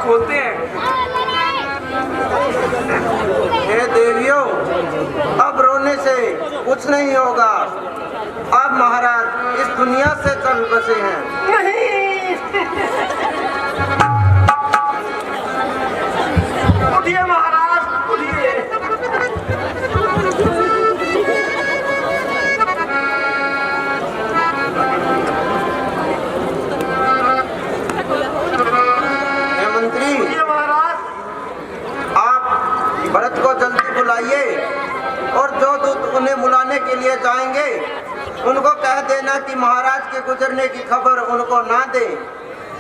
बोलते हैं। हे देवियों, अब रोने से कुछ नहीं होगा। अब महाराज इस दुनिया से चल बसे हैं। उठिए महाराज, उठिए। हे मंत्री, महाराज, आप भरत को जल्दी बुलाइए और जो दूत उन्हें बुलाने के लिए जाएंगे उनको कह देना कि महाराज के गुजरने की खबर उनको ना दे।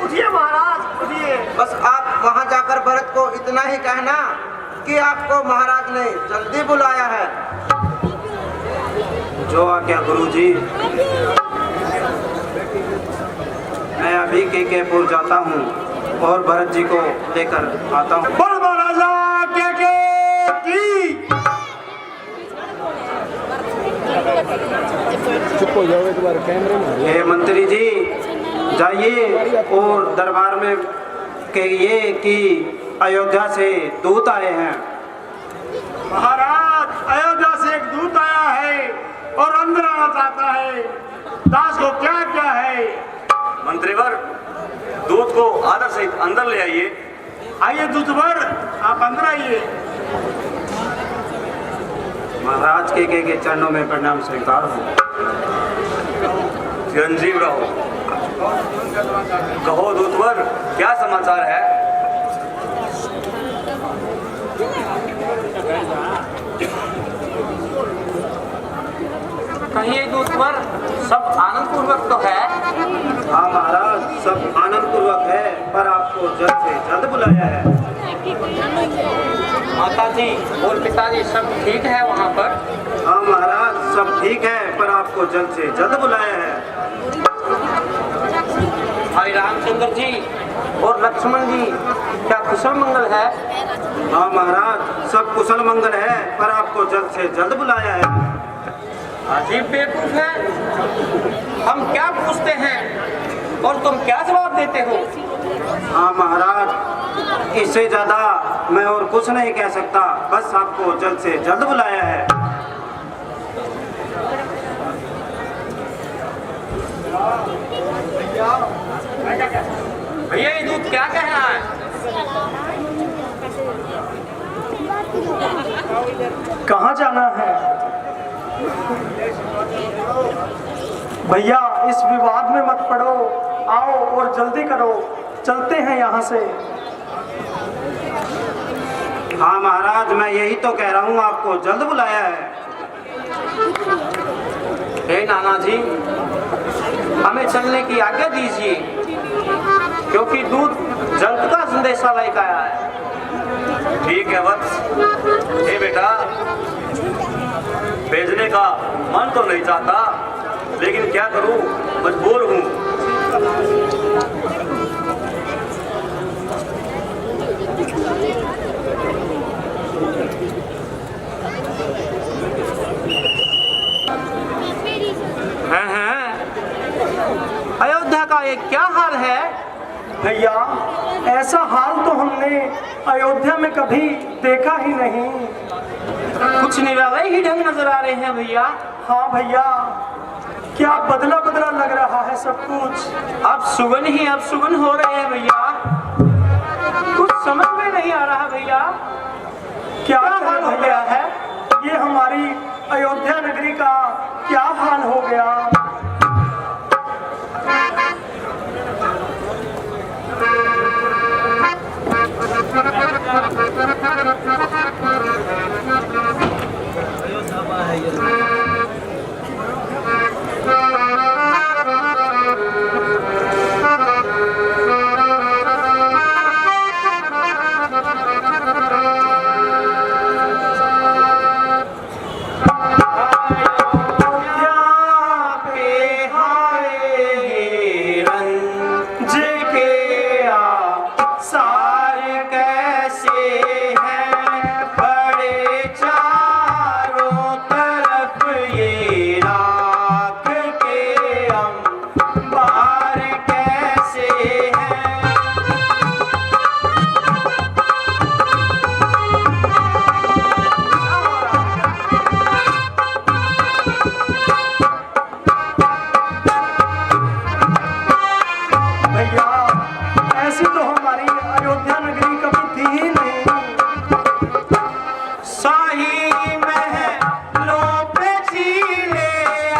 उठिए महाराज, उठिए। बस आप वहां जाकर भरत को इतना ही कहना कि आपको महाराज ने जल्दी बुलाया है। जो आज्ञा गुरुजी। मैं अभी केकेपुर जाता हूँ और भरत जी को लेकर आता हूँ। बोल महाराजा के की। चुप हो जाओ एक बार, कैमरे में। हे मंत्री जी, जाइए और दरबार में कहिए कि अयोध्या से दूत आए हैं। महाराज, अयोध्या से एक दूत आया है और अंदर आना चाहता है। दास को क्या क्या है? मंत्रीवर, दूत को आदर सहित अंदर ले आइए। आइए दूतवर, आप अंदर आइए। महाराज के चरणों में प्रणाम स्वीकार हो। चिरंजीव रहो। कहो दूतवर, क्या समाचार है? कहिए दूतवर, सब आनंद पूर्वक तो है? हाँ महाराज, सब आनंद पूर्वक है, पर आपको जल्द से जल्द बुलाया है। माता जी और पिताजी सब ठीक है वहाँ पर? हाँ महाराज, सब ठीक है, पर आपको जल्द से जल्द बुलाया है। भाई रामचंद्र जी और लक्ष्मण जी क्या कुशल मंगल है? हाँ महाराज, सब कुशल मंगल है, पर आपको जल्द से जल्द बुलाया है। अजीब बेवकूफ है, हम क्या पूछते हैं और तुम क्या जवाब देते हो? हाँ महाराज, इससे ज्यादा मैं और कुछ नहीं कह सकता, बस आपको जल्द से जल्द बुलाया है। भैया ये दूध क्या कह रहा है? कहाँ जाना है भैया? इस विवाद में मत पड़ो, आओ और जल्दी करो, चलते हैं यहाँ से। हाँ महाराज, मैं यही तो कह रहा हूँ, आपको जल्द बुलाया है। हे नाना जी, हमें चलने की आज्ञा दीजिए, क्योंकि दूध जल्द का संदेशा लेकर आया है। ठीक है वत्स। हे बेटा, भेजने का मन तो नहीं चाहता, लेकिन क्या करूं, मजबूर हूं। अयोध्या का ये क्या हाल है? भैया, ऐसा हाल तो हमने अयोध्या में कभी देखा ही नहीं। कुछ निराले ही ढंग नजर आ रहे हैं भैया। हाँ भैया, क्या बदला बदला लग रहा है सब कुछ। अब सुगन ही अब सुगन हो रहे हैं भैया, कुछ समझ में नहीं आ रहा भैया। क्या हाल हो गया है? ये हमारी अयोध्या नगरी का क्या हाल हो गया? हमारी अयोध्या नगरी कभी थी ही नहीं। शाही महलों पे चीले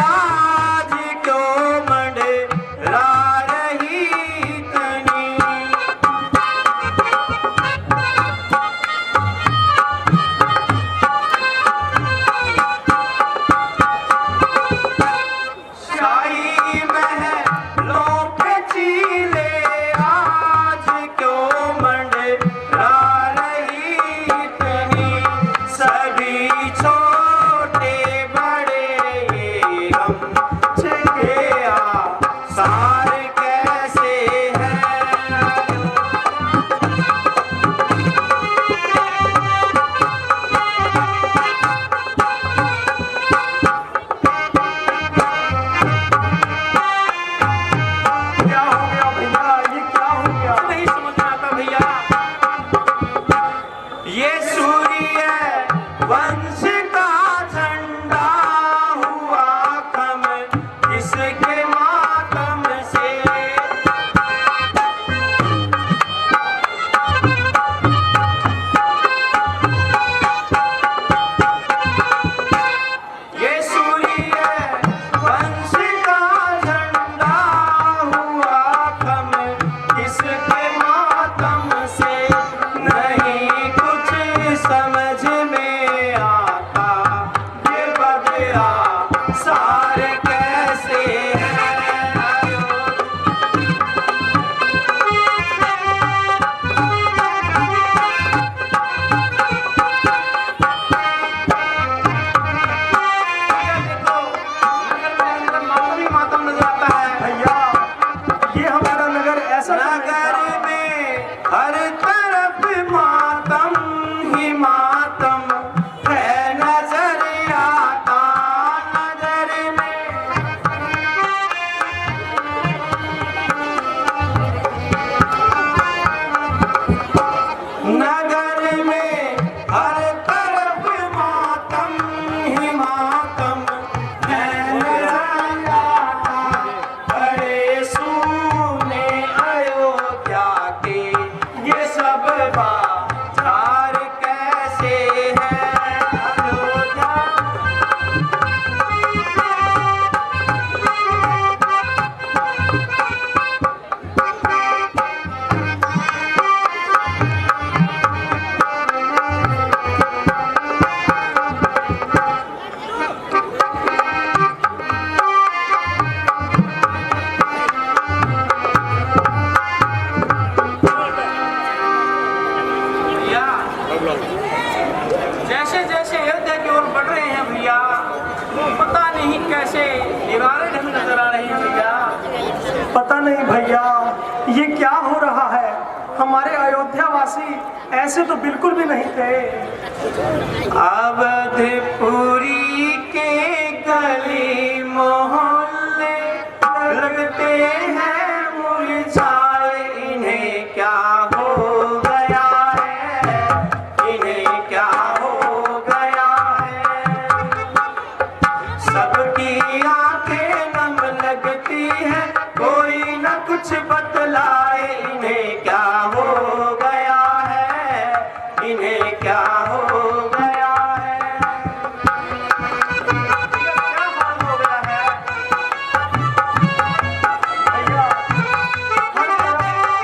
आज क्यों मंडरा रही इतनी। शाही महलों पे चीले आज क्यों मंडरा रही इतनी। सभी छोटे बड़े ये गम के आसार कैसे हैं। क्या हो गया भैया, ये क्या हो गया? नहीं समझ में आता भैया। ये सूर्य वंश का झंडा हुआ कम किसके मातम से। ये सूर्य वंश का झंडा हुआ कम किसके मातम से। नहीं कुछ समझ में आता ये बदला सार कैसे है। देखो नगर के अंदर मातम ही मातम नजर आता है। भैया ये हमारा नगर ऐसा नगर में हर तरफ मातम ही मातम है नजर आता। नगर में नगर में हर तरफ मातम ही मातम है नजर आता। बड़े सूने अयोध्या के ये सब बाजार कैसे हैं। अयोध्या भैया जैसे जैसे अयोध्या की ओर बढ़ रहे हैं भैया पता नहीं कैसे दीवारें ढंग नजर आ रही हैं भैया। पता नहीं भैया ये क्या हो रहा है। हमारे अयोध्या वासी ऐसे तो बिल्कुल भी नहीं थे। अवधपुरी के गली मोहल्ले लगते हैं मुरझाए। इन्हें क्या हो गया है। इन्हें क्या हो गया है। सबकी आंखें नम लगती है कोई न कुछ बतलाए। इन्हें क्या हो गया है। इन्हें क्या हो गया है। क्या हाल हो गया है। भैया हर तरफ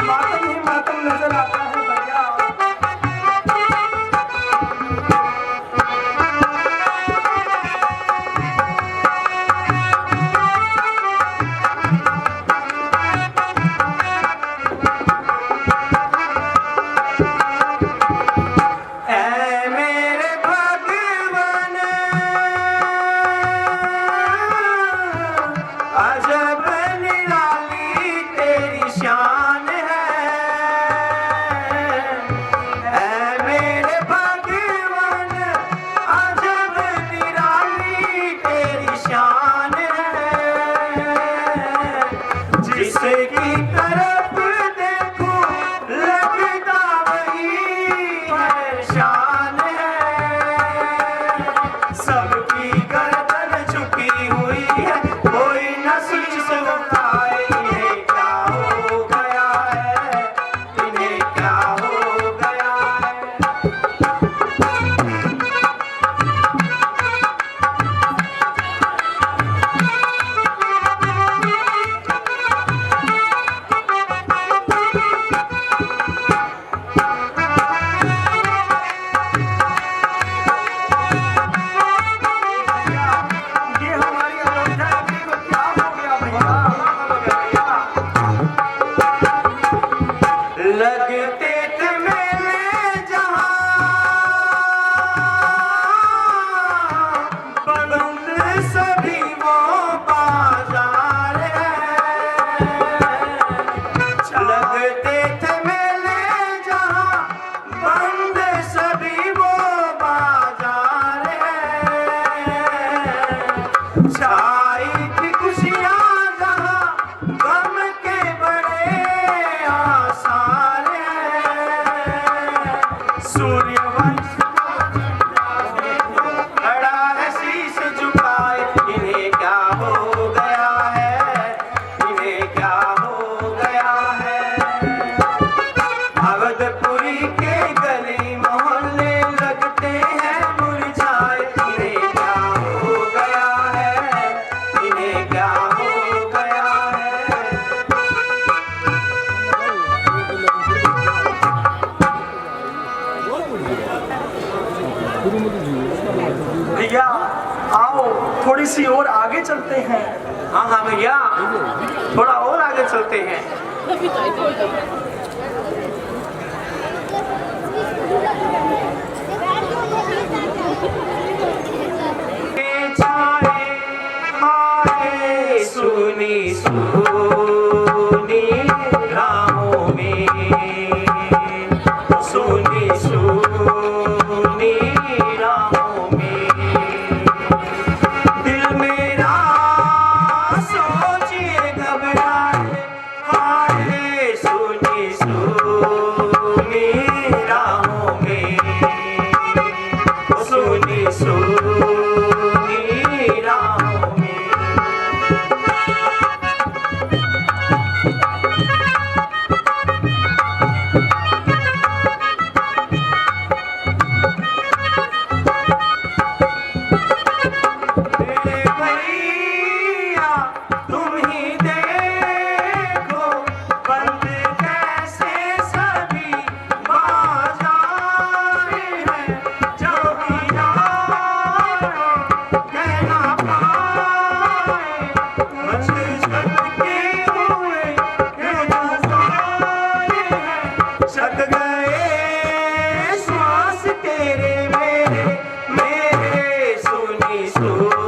मातम ही मातम लगते थे मेले जहां बंद सभी वो बाजार है। लगते थे मेले जहां बंद सभी वो बाजार है। छाई थी खुशियां जहां गम के बड़े आसार है। सूर्यवंश खड़ा है शीश झुकाए, इन्हें क्या हो गया है, इन्हें क्या हो गया है। अवधपुरी के गली मोहल्ले लगते हैं मुरझाए, इन्हें क्या हो गया है, इन्हें क्या हो गया है। भैया आओ थोड़ी सी और आगे चलते हैं। हाँ हाँ भैया, थोड़ा और आगे चलते हैं। छाए हाय सुनी सुनी राहों में, सुनी सुनी राहों में। दिल मेरा सोचिए घबराए, हाय सुनी सुनी राहों में, सुनी सुनी राहों में। मेरे भैया तुम ही देखो, बंद कैसे सभी बाजार है। जहाँ यारो कह ना पाए, मंदिर छटके हुए ये नज़ारे हैं। छट गए श्वास तेरे मेरे मेरे, सुनी सुनी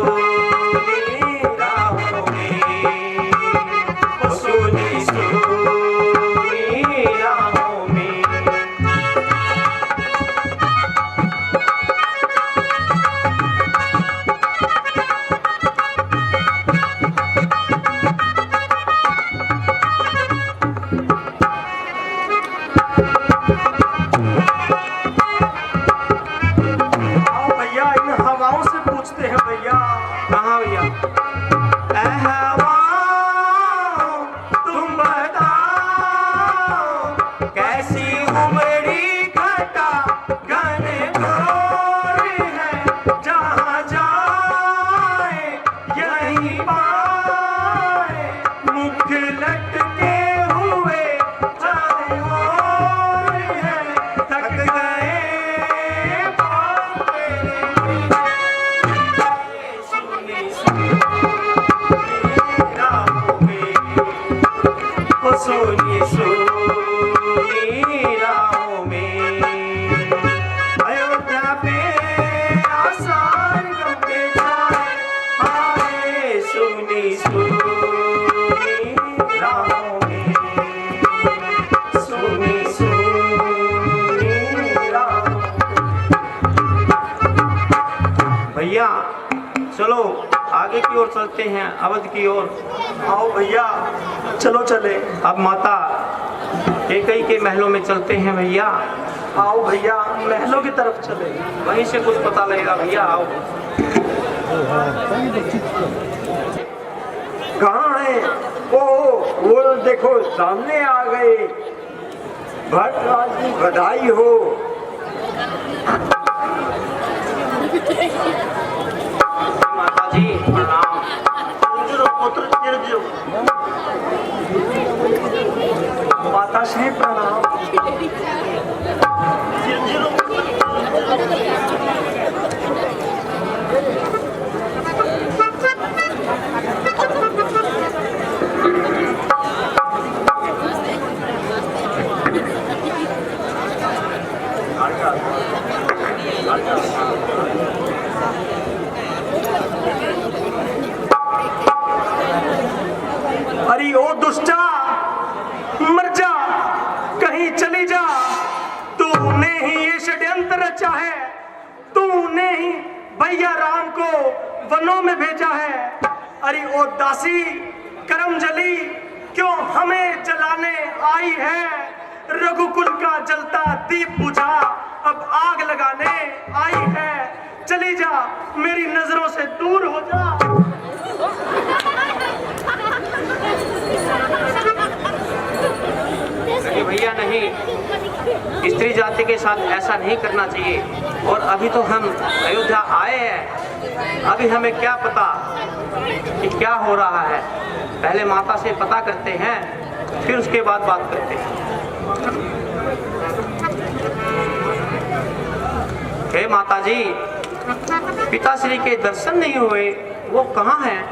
राहों में, सुनी सुनी राहों में। आओ भैया इन हवाओं से पूछते हैं भैया। कहाँ भैया? ऐ हवाओं, तुम बताओ, कैसी उमड़ी घटा घन घोर है। जहाँ जाए यहीं पाए, मुख लटके हुए चारों ओर है। थक गए पाँव तेरे, सुनी सुनी राहों में, सुनी सुनी राहों में। अयोध्या पे आसार गम के छाए, हाय सुनी सुनी राहों में, सुनी सुनी राहों में। भैया चलो आगे की ओर चलते हैं, अवध की ओर। आओ भैया चलो चले। अब माता कैकेयी के महलों में चलते हैं भैया। आओ भैया महलों की तरफ चले। वहीं से कुछ पता लगेगा भैया। आओ। कहाँ है वो देखो सामने आ गए। भट्ट राज की बधाई हो। माता जी प्रणाम। माता श्री प्रणाम। चली जा, तूने ही ये षड्यंत्र रचा है, तूने ही भैया राम को वनों में भेजा है। अरे ओ दासी करम जली क्यों हमें जलाने आई है? रघुकुल का जलता दीप बुझा अब आग लगाने आई है। चली जा, मेरी नजरों से दूर हो जा। नहीं भैया नहीं, स्त्री जाति के साथ ऐसा नहीं करना चाहिए। और अभी तो हम अयोध्या आए हैं, अभी हमें क्या पता कि क्या हो रहा है। पहले माता से पता करते हैं, फिर उसके बाद बात करते हैं। हे माता जी, पिताश्री के दर्शन नहीं हुए, वो कहाँ हैं?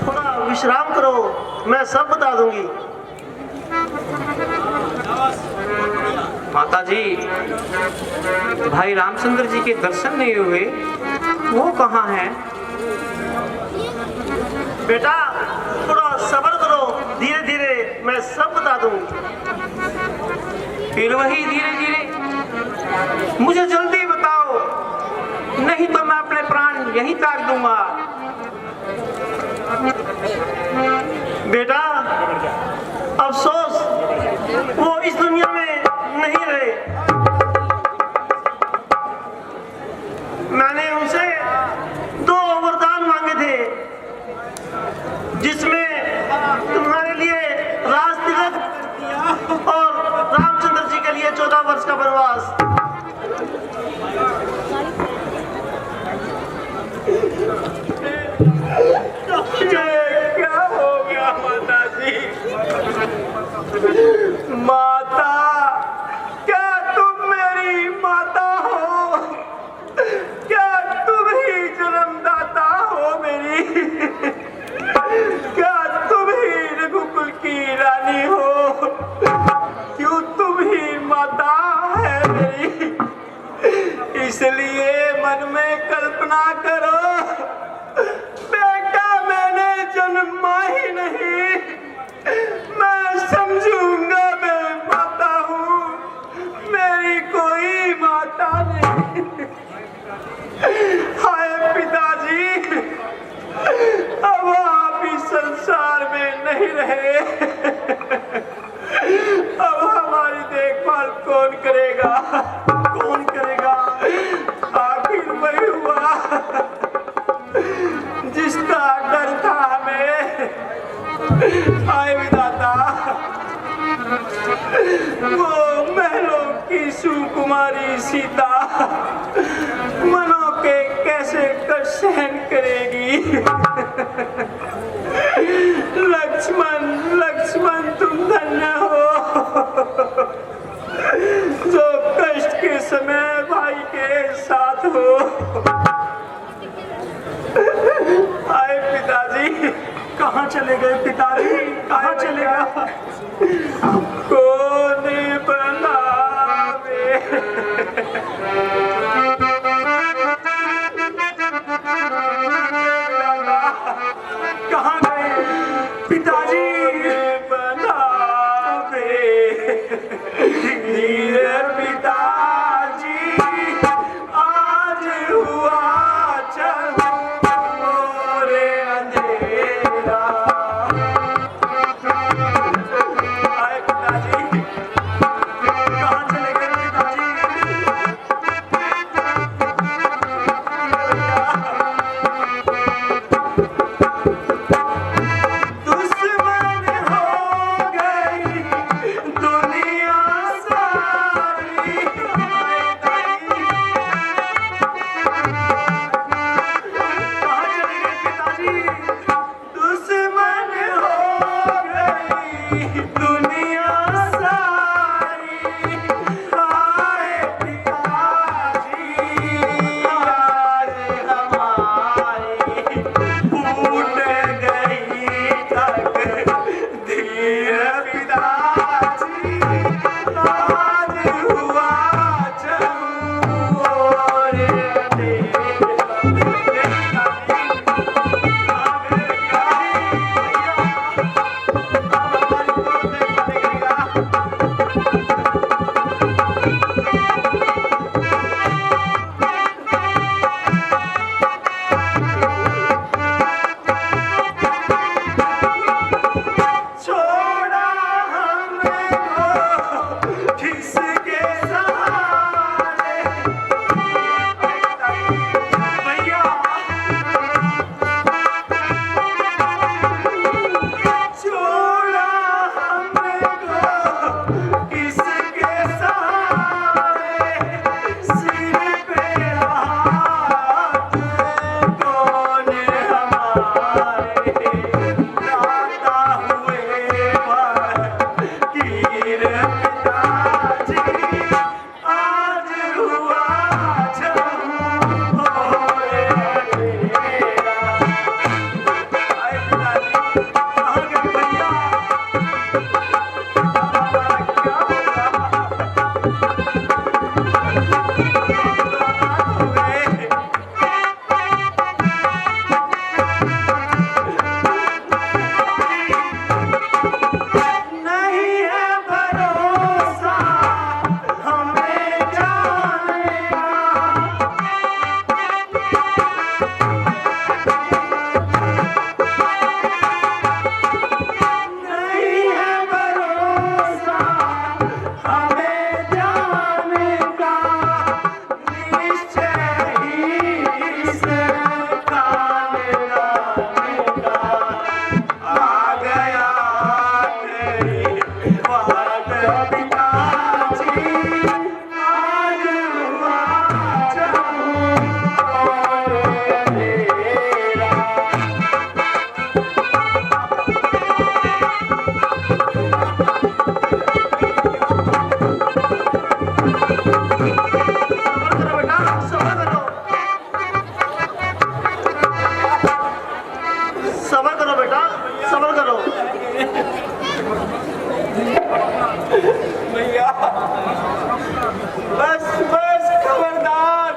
थोड़ा विश्राम करो, मैं सब बता दूंगी। माता जी, भाई रामचंद्र जी के दर्शन नहीं हुए, वो कहाँ हैं? बेटा थोड़ा सब्र करो, धीरे धीरे मैं सब बता दूंगी। फिर वही धीरे धीरे? मुझे जल्दी बताओ, नहीं तो मैं अपने प्राण यहीं त्याग दूंगा। बेटा अफसोस, वो इस दुनिया में नहीं रहे। मैंने उनसे 2 वरदान मांगे थे, जिसमें तुम्हारे लिए राज तिलक और रामचंद्र जी के लिए 14 वर्ष का वनवास। क्या हो गया माता जी? माता, क्या तुम मेरी माता हो? क्या तुम ही जन्मदाता हो मेरी? क्या तुम ही रघुकुल की रानी हो? क्यों तुम ही माता है मेरी? इसलिए मन में कल्पना करो, बेटा मैंने जन्मा ही नहीं, मैं समझूंगा मैं माता हूँ, मेरी कोई माता नहीं। हाय पिताजी, अब आप इस संसार में नहीं रहे, अब हमारी देखभाल कौन करेगा? कौन करेगा? आखिर वही हुआ जिसका डर था हमें। हाय विधाता, वो महलों की सुकुमारी सीता मनों के कैसे कष्ट सहन करेगी? लक्ष्मण, लक्ष्मण तुम धन्य हो, जो कष्ट के समय भाई के साथ हो। आए पिताजी, कहाँ चले गए पिताजी? कहाँ चले गए? कौन बनावे? कहाँ गए पिताजी? बनावे धीरे पिताजी, आज हुआ चल मोरे अंधेरा। सब्र करो। भैया बस बस खबरदार,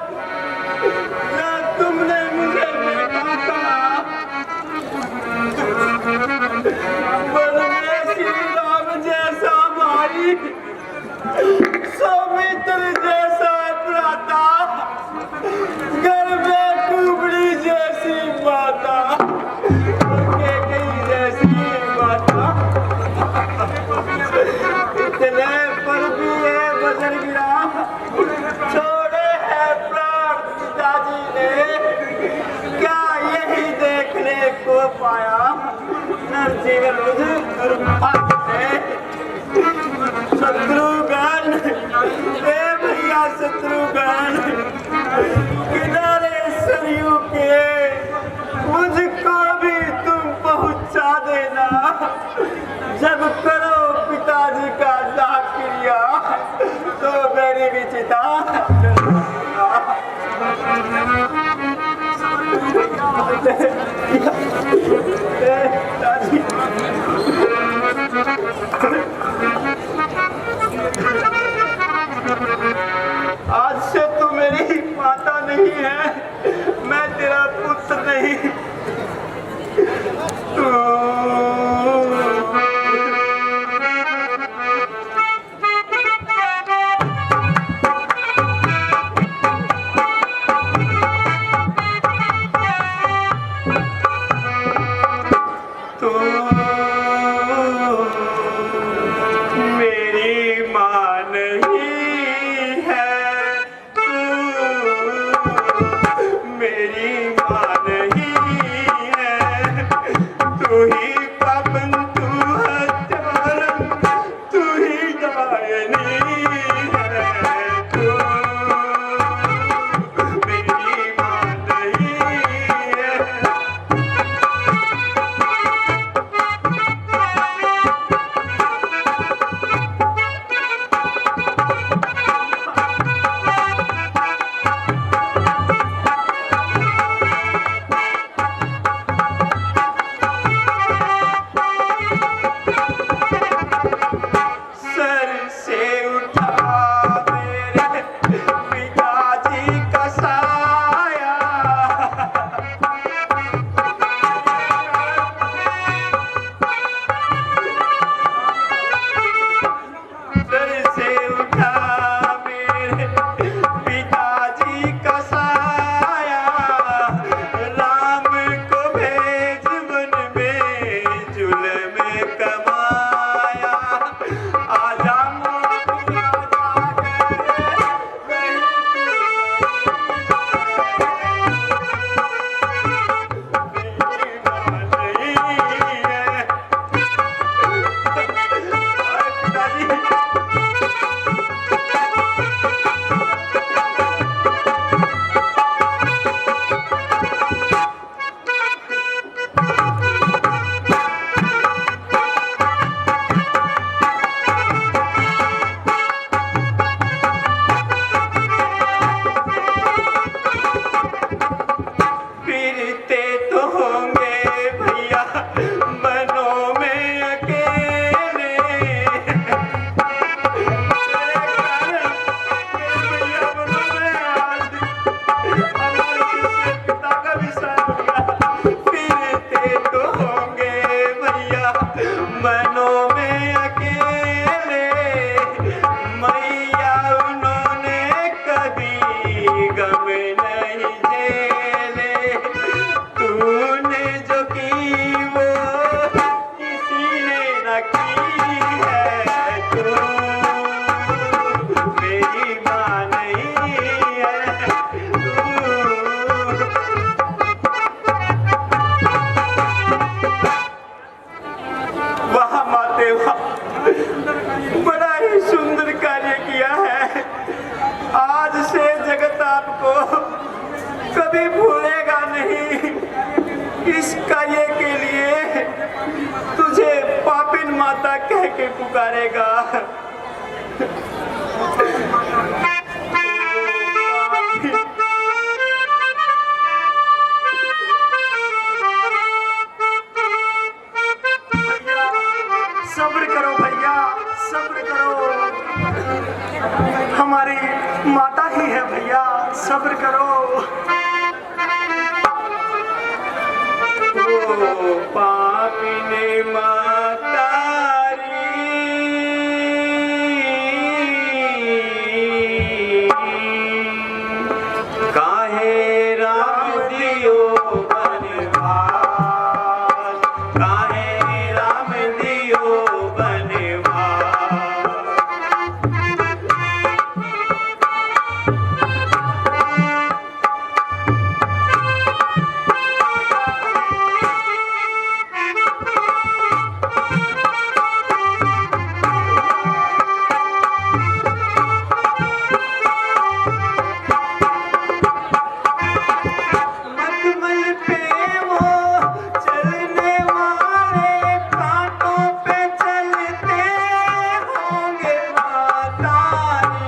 ना तुमने मुझे बेटा कहा, पर मैं श्री राम जैसा भाई, सौमित्र जैसा भ्राता, घर में कुबड़ी जैसी माता, कैकेयी जैसी माता, इतने पर भी ये बजर गिरा, छोड़े हैं प्राण पिताजी ने, क्या यही देखने को पाया नरसिंह शत्रुघ्न, ए भैया शत्रुघ्न, किनारे सरयू के मुझको भी तुम पहुंचा देना, जब करो पिताजी का दाह क्रिया तो मेरी भी चिता आज से तू मेरी माता नहीं है, मैं तेरा पुत्र नहीं। सब्र करो। ओ पापिने मातारी काहे राम दियो बनवास, काहे राम दियो बनवास। मखमल पे वो चलने वाले कांटों पे चलते होंगे मातारी।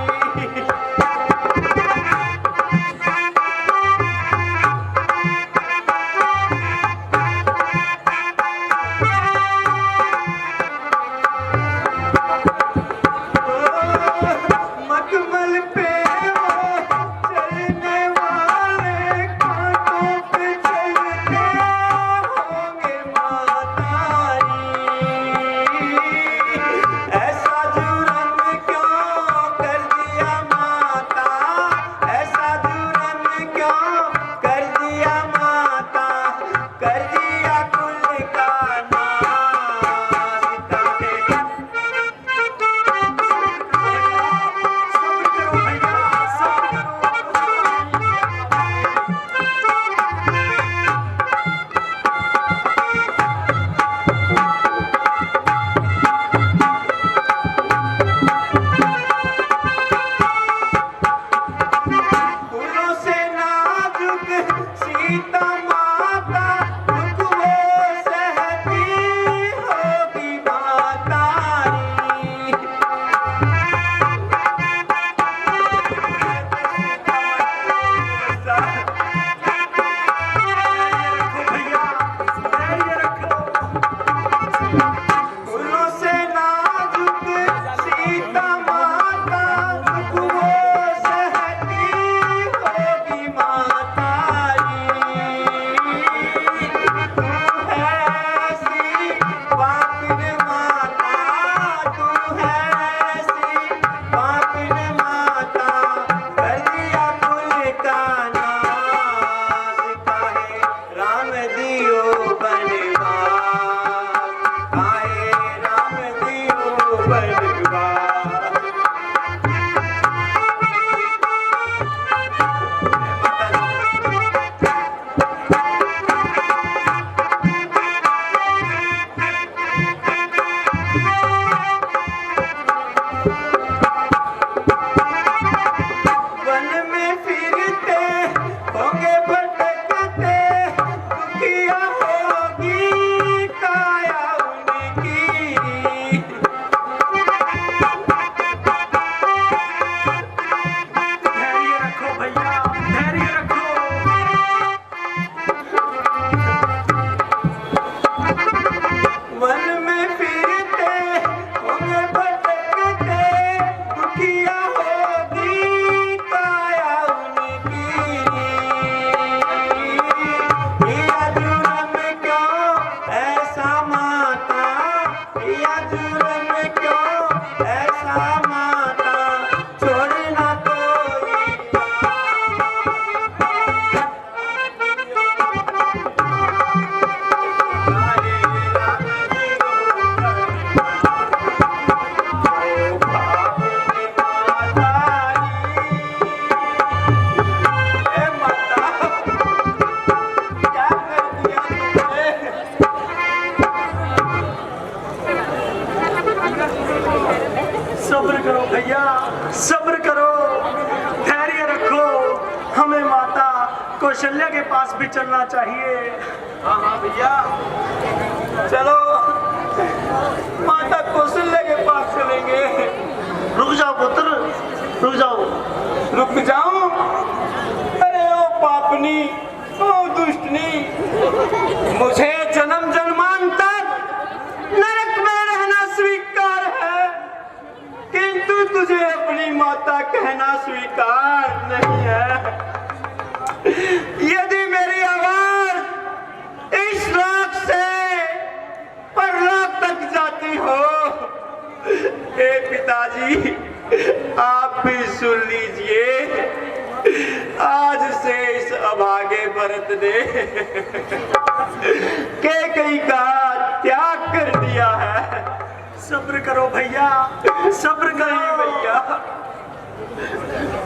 मखमल पे वो चलने वाले कांटों पे चलते होंगे मातारी। ऐसा जुर्म क्यों कर दिया माता, ऐसा जुर्म क्यों कर दिया माता, कर दिया कुल का नाश। काहे फूलों से नाजुक सीता माता दुख वो सहती होगी मातारी। फूलों से नाजुक सीता माता दुख वो सहती होगी मातारी। तू है ऐसी पापिन माता, तू है ऐसी पापिन माता, कर दिया कुल का नाश। काहे राम दियो बनवास, काहे राम दियो बनवास। वन में फिरते होंगे भटकते, दुखिया होगी काया उनकी। धैर्य रखो भैया, धैर्य रखो। वन में फिरते होंगे भटकते, दुखिया होगी काया उनकी। या जुर्म क्यों ऐसा माता, या जुर्म क्यों ऐसा माता, छोड़ना कोई सब्र करो भैया, सब्र करो, धैर्य रखो। हमें माता कौशल्या के पास भी चलना चाहिए। हाँ हाँ भैया, चलो माता कौशल्या के पास चलेंगे। रुक जाओ पुत्र, रुक जाओ। रुक जाऊं? अरे ओ पापनी, ओ दुष्टनी, मुझे जन्म जन्मांतर नरक में रहना स्वीकार है, किंतु तुझे अपनी माता कहना स्वीकार नहीं है। सुन लीजिए, आज से इस अभागे भरत ने कैकेयी का त्याग कर दिया है। सब्र करो भैया, सब्र करो भैया।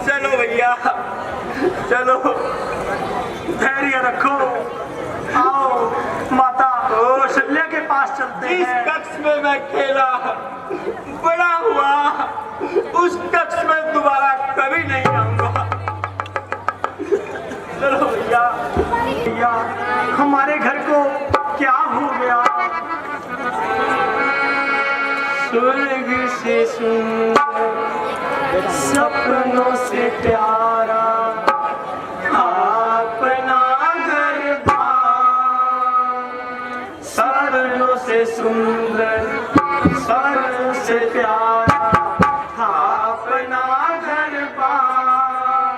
चलो भैया, चलो, धैर्य रखो। आओ माता कौशल्या के पास चलते हैं। जिस कक्ष में मैं खेला बड़ा हुआ, उस कक्ष में दोबारा कभी नहीं आऊंगा। चलो भैया। भैया, हमारे घर को क्या हो गया? स्वर्ग से सुंदर, सपनों से प्यारा अपना घर बार, सपनों से सुंदर, सपनों से प्यारा अपना घर बार।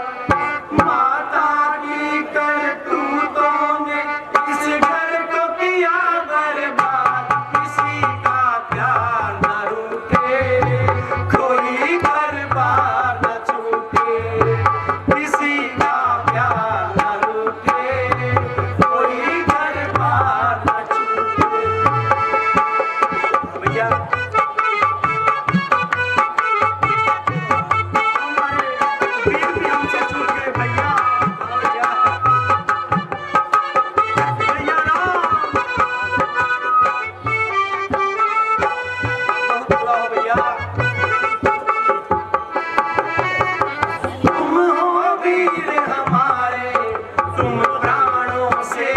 माता की करतूतों ने इस घर को किया बर्बाद। किसी का प्यार न रूठे, कोई घर बार न छूटे। किसी का प्यार न रूठे, कोई घर बार न छूटे। भैया, वीर भी हमसे छूट गए भैया। भैया राम, बहुत बुरा हो भैया। तुम हो वीर हमारे, तुम प्राणों से